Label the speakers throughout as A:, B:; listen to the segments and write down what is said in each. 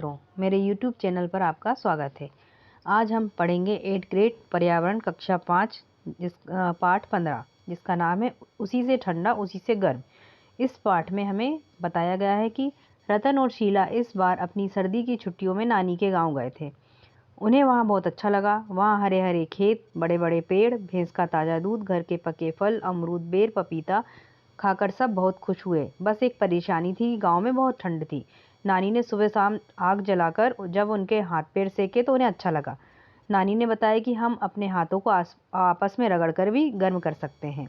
A: छात्रों, मेरे YouTube channel पर आपका स्वागत है। आज हम पढ़ेंगे 8th ग्रेड पर्यावरण कक्षा 5 पाठ 15 जिसका नाम है उसी से ठंडा उसी से गर्म। इस पाठ में हमें बताया गया है कि रतन और शीला इस बार अपनी सर्दी की छुट्टियों में नानी के गांव गए थे। उन्हें वहां बहुत अच्छा लगा। वहां हरे हरे खेत, बड़े बड़े पेड़, भैंस का ताज़ा दूध, घर के पके फल, अमरूद, बेर, पपीता खाकर सब बहुत खुश हुए। बस एक परेशानी थी, गांव में बहुत ठंड थी। नानी ने सुबह शाम आग जलाकर जब उनके हाथ पैर सेके तो उन्हें अच्छा लगा। नानी ने बताया कि हम अपने हाथों को आपस में रगड़कर भी गर्म कर सकते हैं।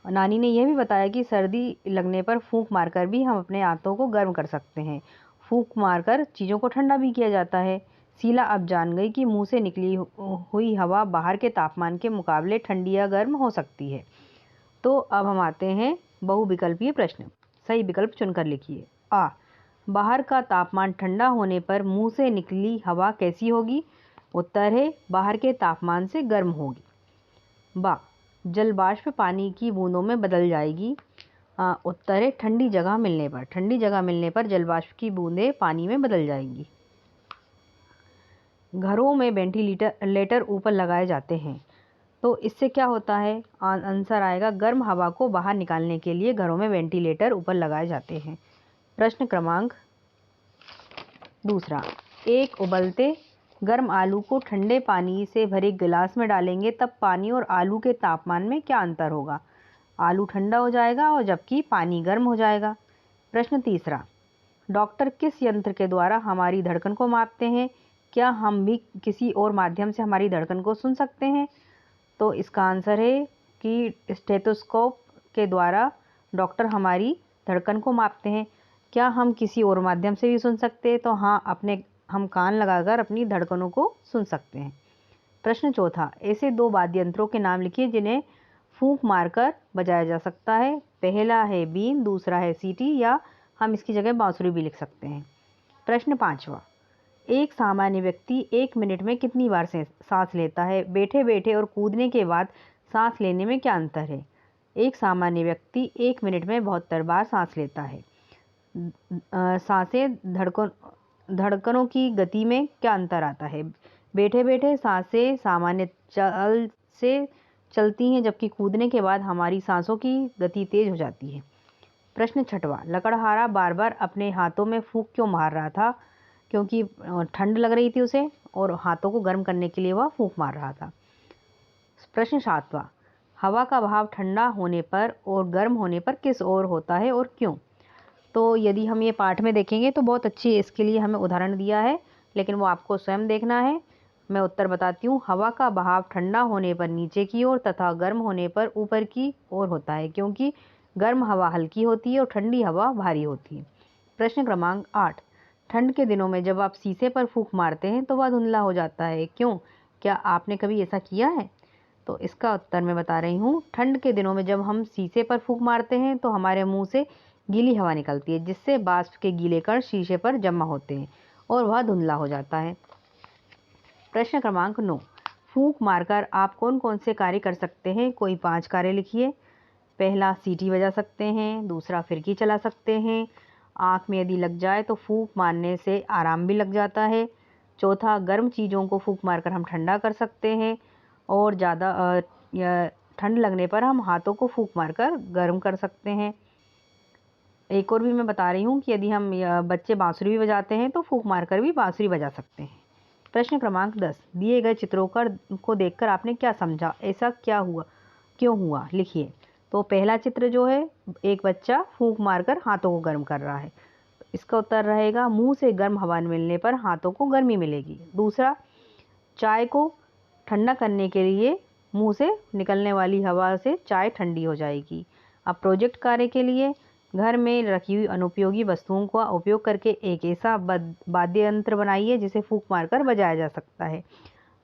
A: नानी ने यह भी बताया कि सर्दी लगने पर फूंक मारकर भी हम अपने हाथों को गर्म कर सकते हैं। फूंक मारकर चीज़ों को ठंडा भी किया जाता है। शीला अब जान गई कि मुंह से निकली हुई हवा बाहर के तापमान के मुकाबले ठंडी या गर्म हो सकती है। तो अब हम आते हैं बहुविकल्पीय प्रश्न। सही विकल्प चुनकर लिखिए। आ, बाहर का तापमान ठंडा होने पर मुंह से निकली हवा कैसी होगी? उत्तर है बाहर के तापमान से गर्म होगी। बा, जल वाष्प पानी की बूंदों में बदल जाएगी। उत्तर है ठंडी जगह मिलने पर जल वाष्प की बूंदें पानी में बदल जाएंगी। घरों में वेंटिलेटर ऊपर लगाए जाते हैं, तो इससे क्या होता है? आंसर आएगा गर्म हवा को बाहर निकालने के लिए घरों में वेंटिलेटर ऊपर लगाए जाते हैं। प्रश्न क्रमांक 2, एक उबलते गर्म आलू को ठंडे पानी से भरे गिलास में डालेंगे तब पानी और आलू के तापमान में क्या अंतर होगा? आलू ठंडा हो जाएगा और जबकि पानी गर्म हो जाएगा। प्रश्न 3, डॉक्टर किस यंत्र के द्वारा हमारी धड़कन को मापते हैं? क्या हम भी किसी और माध्यम से हमारी धड़कन को सुन सकते हैं? तो इसका आंसर है कि स्टेथोस्कोप के द्वारा डॉक्टर हमारी धड़कन को मापते हैं। क्या हम किसी और माध्यम से भी सुन सकते हैं? तो हाँ, हम कान लगाकर अपनी धड़कनों को सुन सकते हैं। प्रश्न 4, ऐसे 2 वाद्य यंत्रों के नाम लिखिए जिन्हें फूंक मारकर बजाया जा सकता है। पहला है बीन, दूसरा है सीटी, या हम इसकी जगह बांसुरी भी लिख सकते हैं। प्रश्न 5, एक सामान्य व्यक्ति 1 मिनट में कितनी बार सांस लेता है? बैठे बैठे और कूदने के बाद सांस लेने में क्या अंतर है? एक सामान्य व्यक्ति 1 मिनट में 72 बार सांस लेता है। सांसें धड़कनों की गति में क्या अंतर आता है? बैठे बैठे सांसें सामान्य चल से चलती हैं, जबकि कूदने के बाद हमारी सांसों की गति तेज हो जाती है। प्रश्न 6, लकड़हारा बार बार अपने हाथों में फूंक क्यों मार रहा था? क्योंकि ठंड लग रही थी उसे और हाथों को गर्म करने के लिए वह फूंक मार रहा था। प्रश्न 7, हवा का बहाव ठंडा होने पर और गर्म होने पर किस ओर होता है और क्यों? तो यदि हम ये पाठ में देखेंगे तो बहुत अच्छी इसके लिए हमें उदाहरण दिया है, लेकिन वो आपको स्वयं देखना है। मैं उत्तर बताती हूँ। हवा का बहाव ठंडा होने पर नीचे की ओर तथा गर्म होने पर ऊपर की ओर होता है, क्योंकि गर्म हवा हल्की होती है और ठंडी हवा भारी होती है। प्रश्न क्रमांक 8, ठंड के दिनों में जब आप शीशे पर फूंक मारते हैं तो वह धुंधला हो जाता है, क्यों? क्या आपने कभी ऐसा किया है? तो इसका उत्तर मैं बता रही हूँ। ठंड के दिनों में जब हम शीशे पर फूंक मारते हैं तो हमारे मुंह से गीली हवा निकलती है, जिससे वाष्प के गीले कण शीशे पर जमा होते हैं और वह धुंधला हो जाता है। प्रश्न क्रमांक 9, फूंक मारकर आप कौन कौन से कार्य कर सकते हैं? कोई 5 कार्य लिखिए। पहला, सीटी बजा सकते हैं। दूसरा, फिरकी चला सकते हैं। आँख में यदि लग जाए तो फूंक मारने से आराम भी लग जाता है। चौथा, गर्म चीज़ों को फूंक मारकर हम ठंडा कर सकते हैं और ज़्यादा ठंड लगने पर हम हाथों को फूंक मारकर गर्म कर सकते हैं। एक और भी मैं बता रही हूँ कि यदि हम बच्चे बांसुरी भी बजाते हैं तो फूंक मारकर भी बांसुरी बजा सकते हैं। प्रश्न क्रमांक 10, दिए गए चित्रों को देखकर आपने क्या समझा? ऐसा क्या हुआ, क्यों हुआ? लिखिए। तो पहला चित्र जो है, एक बच्चा फूंक मारकर हाथों को गर्म कर रहा है। इसका उत्तर रहेगा मुंह से गर्म हवा मिलने पर हाथों को गर्मी मिलेगी। दूसरा, चाय को ठंडा करने के लिए मुंह से निकलने वाली हवा से चाय ठंडी हो जाएगी। अब प्रोजेक्ट कार्य के लिए घर में रखी हुई अनुपयोगी वस्तुओं का उपयोग करके एक ऐसा वाद्य यंत्र बनाइए जिसे फूंक मारकर बजाया जा सकता है।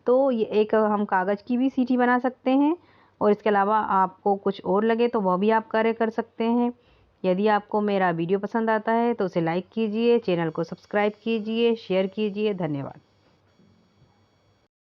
A: तो ये एक हम कागज़ की भी सीटी बना सकते हैं, और इसके अलावा आपको कुछ और लगे तो वह भी आप कार्य कर सकते हैं। यदि आपको मेरा वीडियो पसंद आता है तो उसे लाइक कीजिए, चैनल को सब्सक्राइब कीजिए, शेयर कीजिए। धन्यवाद।